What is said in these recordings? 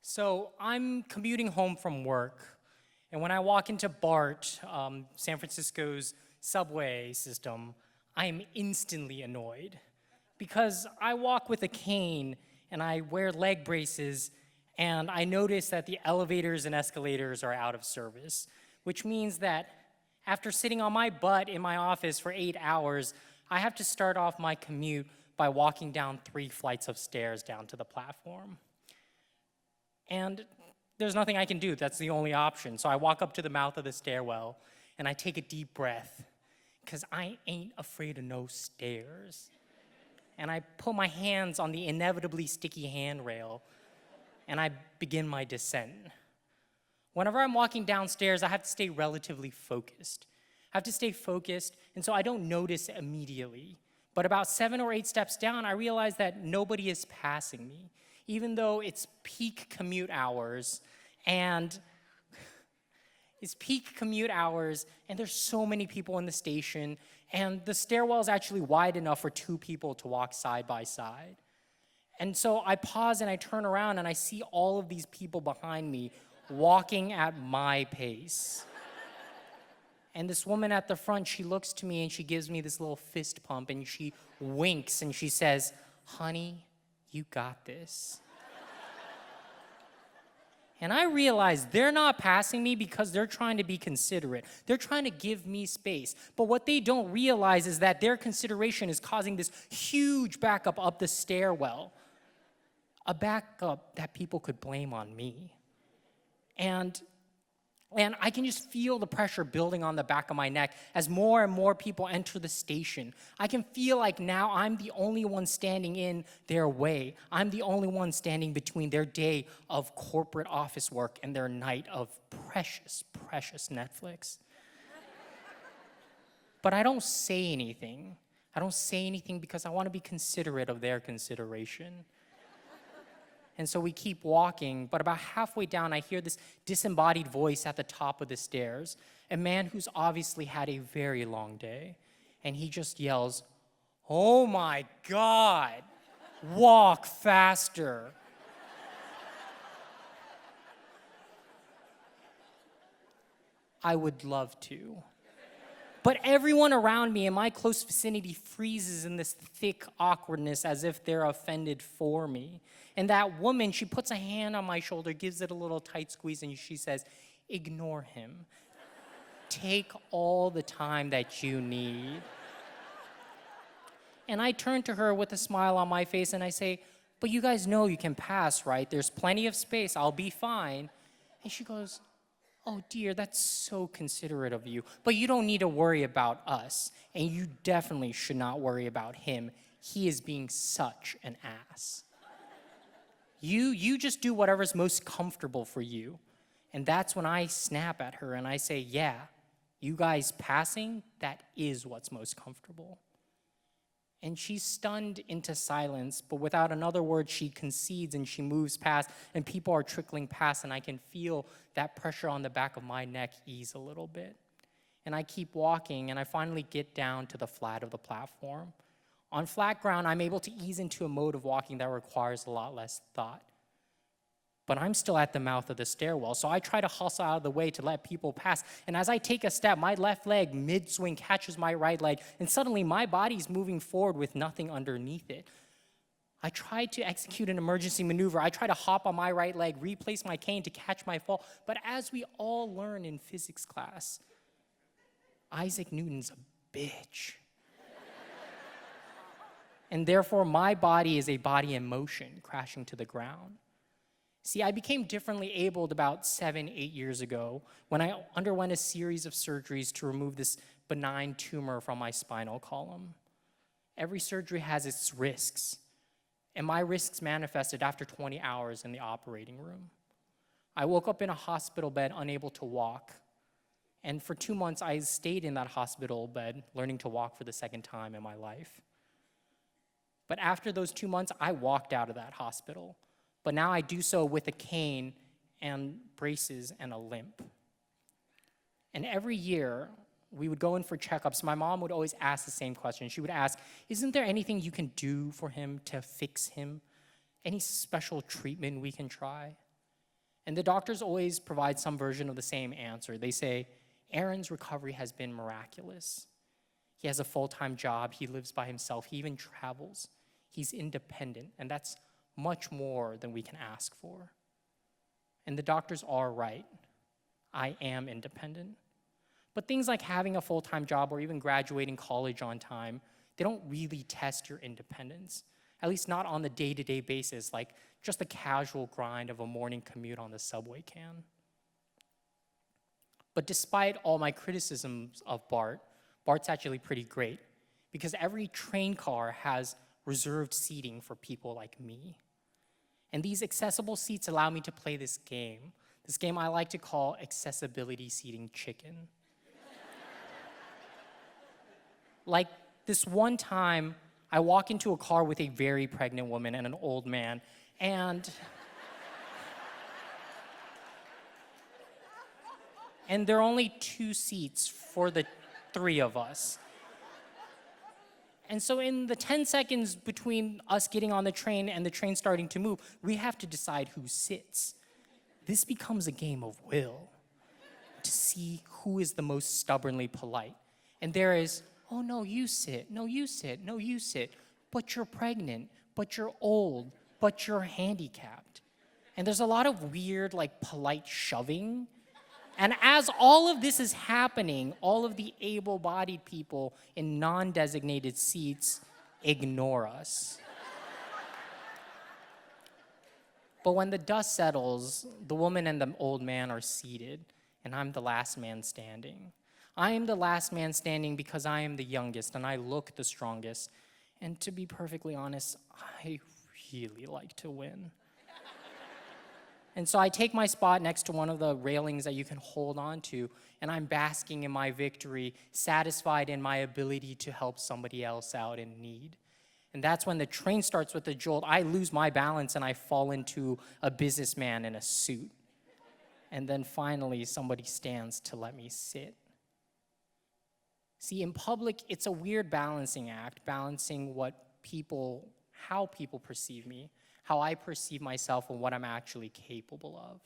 So I'm commuting home from work, and when I walk into BART, San Francisco's subway system, I am instantly annoyed because I walk with a cane and I wear leg braces, and I notice that the elevators and escalators are out of service, which means that after sitting on my butt in my office for 8 hours, I have to start off my commute by walking down 3 flights of stairs down to the platform. And there's nothing I can do. That's the only option. So I walk up to the mouth of the stairwell and I take a deep breath because I ain't afraid of no stairs. And I put my hands on the inevitably sticky handrail and I begin my descent. Whenever I'm walking downstairs, I have to stay relatively focused. I have to stay focused, and so I don't notice immediately. But about 7 or 8 steps down, I realize that nobody is passing me, even though it's peak commute hours, and there's so many people in the station, and the stairwell is actually wide enough for 2 people to walk side by side. And so I pause and I turn around and I see all of these people behind me walking at my pace. And this woman at the front, she looks to me and she gives me this little fist pump and she winks and she says, "Honey, you got this." And I realize they're not passing me because they're trying to be considerate. They're trying to give me space. But what they don't realize is that their consideration is causing this huge backup up the stairwell, a backup that people could blame on me. And I can just feel the pressure building on the back of my neck as more and more people enter the station. I can feel like now I'm the only one standing in their way. I'm the only one standing between their day of corporate office work and their night of precious, precious Netflix. But I don't say anything. I don't say anything because I want to be considerate of their consideration. And so we keep walking, but about halfway down, I hear this disembodied voice at the top of the stairs, a man who's obviously had a very long day. And he just yells, "Oh my God, walk faster." I would love to. But everyone around me in my close vicinity freezes in this thick awkwardness as if they're offended for me. And that woman, she puts a hand on my shoulder, gives it a little tight squeeze, and she says, "Ignore him. Take all the time that you need." And I turn to her with a smile on my face and I say, "But you guys know you can pass, right? There's plenty of space. I'll be fine." And she goes, "Oh dear, that's so considerate of you. But you don't need to worry about us. And you definitely should not worry about him. He is being such an ass. You just do whatever's most comfortable for you." And that's when I snap at her and I say, "Yeah, you guys passing, that is what's most comfortable." And she's stunned into silence, but without another word, she concedes and she moves past, and people are trickling past, and I can feel that pressure on the back of my neck ease a little bit. And I keep walking, and I finally get down to the flat of the platform. On flat ground, I'm able to ease into a mode of walking that requires a lot less thought. But I'm still at the mouth of the stairwell, so I try to hustle out of the way to let people pass. And as I take a step, my left leg mid-swing catches my right leg, and suddenly my body's moving forward with nothing underneath it. I try to execute an emergency maneuver. I try to hop on my right leg, replace my cane to catch my fall. But as we all learn in physics class, Isaac Newton's a bitch. And therefore, my body is a body in motion, crashing to the ground. See, I became differently abled about 7, 8 years ago when I underwent a series of surgeries to remove this benign tumor from my spinal column. Every surgery has its risks, and my risks manifested after 20 hours in the operating room. I woke up in a hospital bed, unable to walk, and for 2 months, I stayed in that hospital bed, learning to walk for the second time in my life. But after those 2 months, I walked out of that hospital. But now I do so with a cane and braces and a limp. And every year, we would go in for checkups. My mom would always ask the same question. She would ask, "Isn't there anything you can do for him to fix him? Any special treatment we can try?" And the doctors always provide some version of the same answer. They say, Aaron's recovery has been miraculous. He has a full-time job. He lives by himself. He even travels. He's independent, and that's much more than we can ask for. And the doctors are right. I am independent. But things like having a full-time job or even graduating college on time, they don't really test your independence, at least not on the day-to-day basis, like just the casual grind of a morning commute on the subway can. But despite all my criticisms of BART, BART's actually pretty great because every train car has reserved seating for people like me. And these accessible seats allow me to play this game I like to call accessibility seating chicken. Like this one time, I walk into a car with a very pregnant woman and an old man, and there are only 2 seats for the 3 of us. And so in the 10 seconds between us getting on the train and the train starting to move, we have to decide who sits. This becomes a game of will to see who is the most stubbornly polite. And there is, oh no, you sit, no, you sit, no, you sit, but you're pregnant, but you're old, but you're handicapped. And there's a lot of weird, like, polite shoving. And as all of this is happening, all of the able-bodied people in non-designated seats ignore us. But when the dust settles, the woman and the old man are seated, and I'm the last man standing. I am the last man standing because I am the youngest, and I look the strongest. And to be perfectly honest, I really like to win. And so I take my spot next to one of the railings that you can hold on to, and I'm basking in my victory, satisfied in my ability to help somebody else out in need. And that's when the train starts with a jolt. I lose my balance and I fall into a businessman in a suit. And then finally, somebody stands to let me sit. See, in public, it's a weird balancing act, balancing how people perceive me, how I perceive myself, and what I'm actually capable of.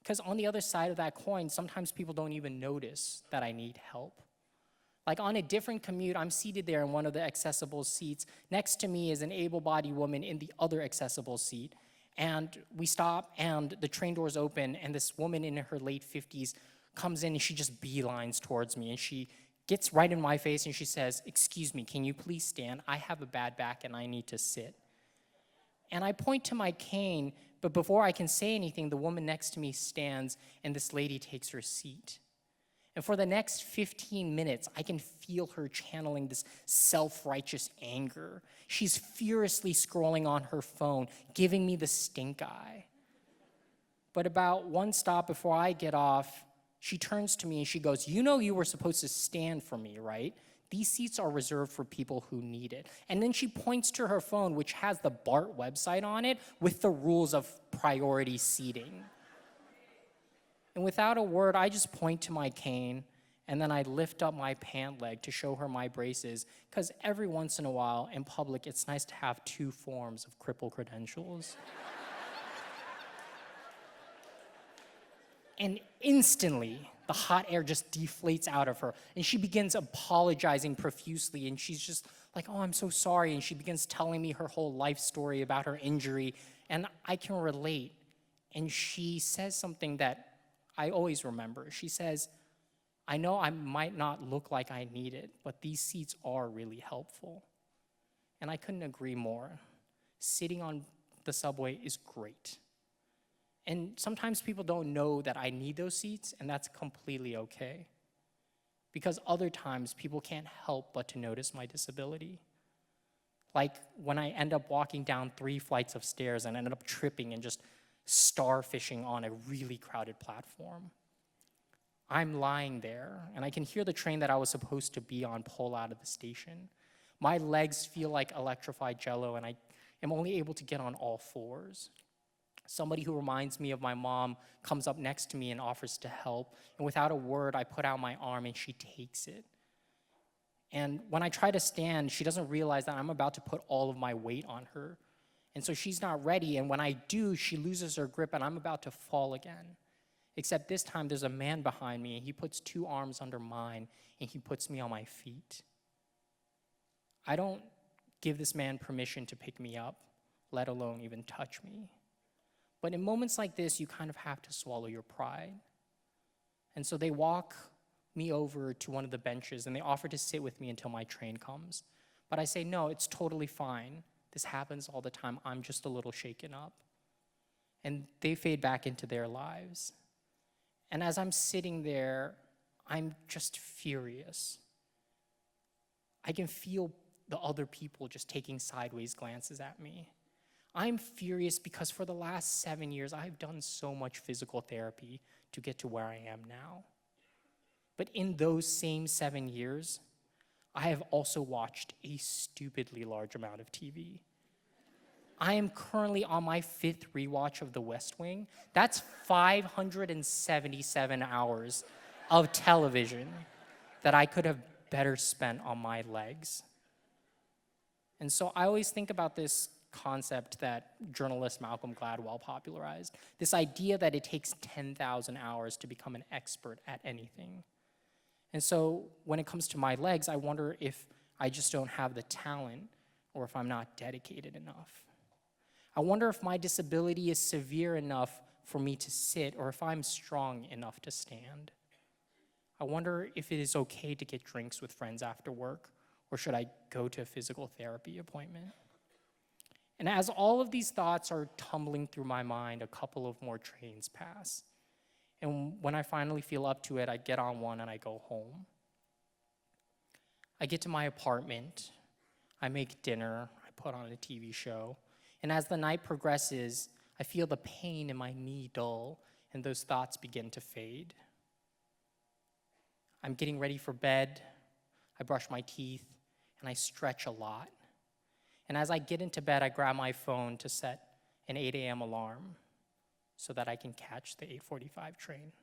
Because on the other side of that coin, sometimes people don't even notice that I need help. Like on a different commute, I'm seated there in one of the accessible seats. Next to me is an able-bodied woman in the other accessible seat. And we stop, and the train doors open, and this woman in her late 50s comes in, and she just beelines towards me, and she gets right in my face, and she says, "Excuse me, can you please stand? I have a bad back, and I need to sit." And I point to my cane, but before I can say anything, the woman next to me stands, and this lady takes her seat. And for the next 15 minutes, I can feel her channeling this self-righteous anger. She's furiously scrolling on her phone, giving me the stink eye. But about one stop before I get off, she turns to me and she goes, "You know you were supposed to stand for me, right? These seats are reserved for people who need it." And then she points to her phone, which has the BART website on it with the rules of priority seating. And without a word, I just point to my cane, and then I lift up my pant leg to show her my braces, because every once in a while, in public, it's nice to have 2 forms of cripple credentials. And instantly, the hot air just deflates out of her, and she begins apologizing profusely, and she's just like, "Oh, I'm so sorry," and she begins telling me her whole life story about her injury, and I can relate. And she says something that I always remember. She says, "I know I might not look like I need it, but these seats are really helpful." And I couldn't agree more. Sitting on the subway is great. And sometimes people don't know that I need those seats, and that's completely okay. Because other times, people can't help but to notice my disability. Like when I end up walking down 3 flights of stairs and ended up tripping and just starfishing on a really crowded platform. I'm lying there, and I can hear the train that I was supposed to be on pull out of the station. My legs feel like electrified jello, and I am only able to get on all 4s. Somebody who reminds me of my mom comes up next to me and offers to help, and without a word, I put out my arm, and she takes it. And when I try to stand, she doesn't realize that I'm about to put all of my weight on her. And so she's not ready, and when I do, she loses her grip and I'm about to fall again. Except this time there's a man behind me, and he puts 2 arms under mine and he puts me on my feet. I don't give this man permission to pick me up, let alone even touch me. But in moments like this, you kind of have to swallow your pride. And so they walk me over to one of the benches and they offer to sit with me until my train comes. But I say, no, it's totally fine. This happens all the time. I'm just a little shaken up. And they fade back into their lives. And as I'm sitting there, I'm just furious. I can feel the other people just taking sideways glances at me. I'm furious because for the last 7 years, I've done so much physical therapy to get to where I am now. But in those same 7 years, I have also watched a stupidly large amount of TV. I am currently on my 5th rewatch of The West Wing. That's 577 hours of television that I could have better spent on my legs. And so I always think about this concept that journalist Malcolm Gladwell popularized, this idea that it takes 10,000 hours to become an expert at anything. And so when it comes to my legs, I wonder if I just don't have the talent or if I'm not dedicated enough. I wonder if my disability is severe enough for me to sit or if I'm strong enough to stand. I wonder if it is okay to get drinks with friends after work, or should I go to a physical therapy appointment? And as all of these thoughts are tumbling through my mind, a couple of more trains pass. And when I finally feel up to it, I get on one and I go home. I get to my apartment, I make dinner, I put on a TV show, and as the night progresses, I feel the pain in my knee dull, and those thoughts begin to fade. I'm getting ready for bed, I brush my teeth, and I stretch a lot. And as I get into bed, I grab my phone to set an 8 a.m. alarm so that I can catch the 8:45 train.